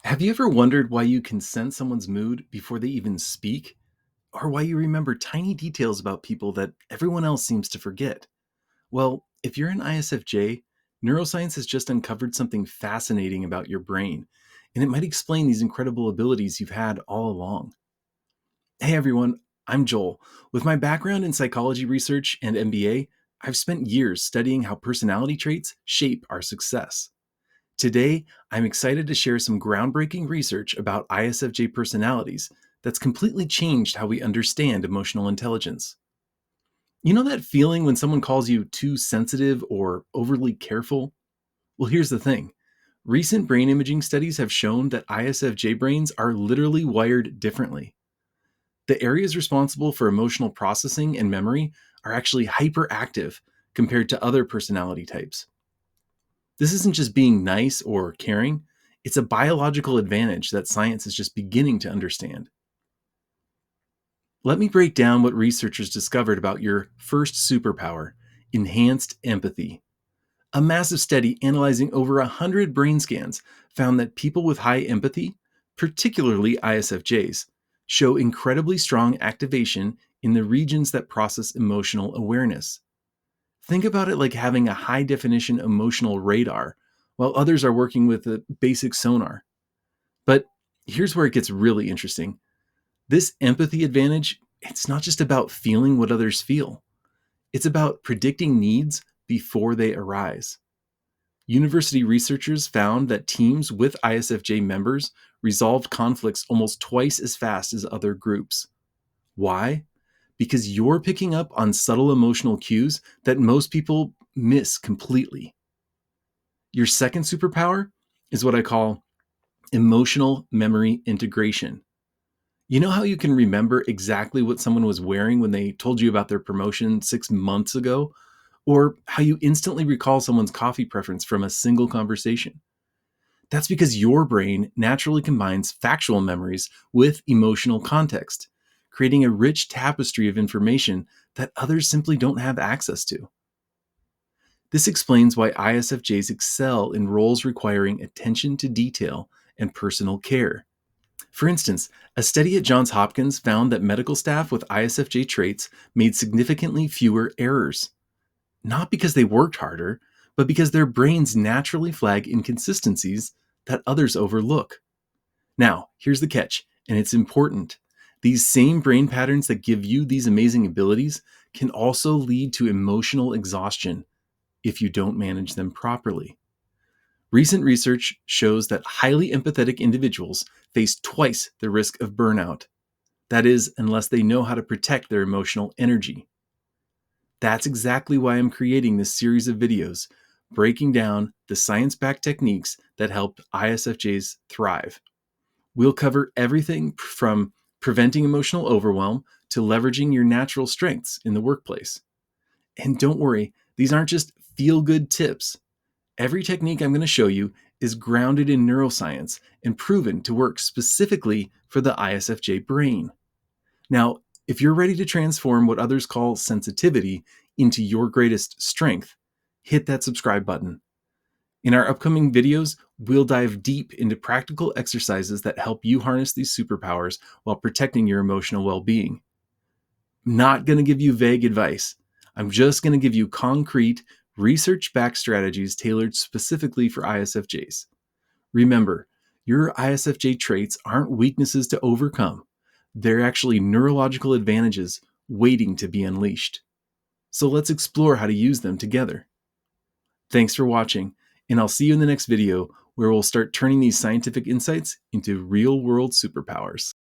Have you ever wondered why you can sense someone's mood before they even speak? Or why you remember tiny details about people that everyone else seems to forget? Well, if you're an ISFJ, neuroscience has just uncovered something fascinating about your brain, and it might explain these incredible abilities you've had all along. Hey everyone, I'm Joel. With my background in psychology research and MBA, I've spent years studying how personality traits shape our success. Today, I'm excited to share some groundbreaking research about ISFJ personalities that's completely changed how we understand emotional intelligence. You know that feeling when someone calls you too sensitive or overly careful? Well, here's the thing. Recent brain imaging studies have shown that ISFJ brains are literally wired differently. The areas responsible for emotional processing and memory are actually hyperactive compared to other personality types. This isn't just being nice or caring, it's a biological advantage that science is just beginning to understand. Let me break down what researchers discovered about your first superpower: enhanced empathy. A massive study analyzing over 100 brain scans found that people with high empathy, particularly ISFJs, show incredibly strong activation in the regions that process emotional awareness. Think about it like having a high definition emotional radar, while others are working with a basic sonar. But here's where it gets really interesting. This empathy advantage, it's not just about feeling what others feel, it's about predicting needs before they arise. University researchers found that teams with ISFJ members resolved conflicts almost twice as fast as other groups. Why? Because you're picking up on subtle emotional cues that most people miss completely. Your second superpower is what I call emotional memory integration. You know how you can remember exactly what someone was wearing when they told you about their promotion 6 months ago? Or how you instantly recall someone's coffee preference from a single conversation? That's because your brain naturally combines factual memories with emotional context, creating a rich tapestry of information that others simply don't have access to. This explains why ISFJs excel in roles requiring attention to detail and personal care. For instance, a study at Johns Hopkins found that medical staff with ISFJ traits made significantly fewer errors, not because they worked harder, but because their brains naturally flag inconsistencies that others overlook. Now, here's the catch, and it's important. These same brain patterns that give you these amazing abilities can also lead to emotional exhaustion if you don't manage them properly. Recent research shows that highly empathetic individuals face twice the risk of burnout. That is, unless they know how to protect their emotional energy. That's exactly why I'm creating this series of videos, breaking down the science-backed techniques that help ISFJs thrive. We'll cover everything from preventing emotional overwhelm to leveraging your natural strengths in the workplace. And don't worry, these aren't just feel-good tips. Every technique I'm going to show you is grounded in neuroscience and proven to work specifically for the ISFJ brain. Now, if you're ready to transform what others call sensitivity into your greatest strength, hit that subscribe button. In our upcoming videos, we'll dive deep into practical exercises that help you harness these superpowers while protecting your emotional well-being. I'm not going to give you vague advice. I'm just going to give you concrete, research-backed strategies tailored specifically for ISFJs. Remember, your ISFJ traits aren't weaknesses to overcome. They're actually neurological advantages waiting to be unleashed. So let's explore how to use them together. Thanks for watching, and I'll see you in the next video where we'll start turning these scientific insights into real-world superpowers.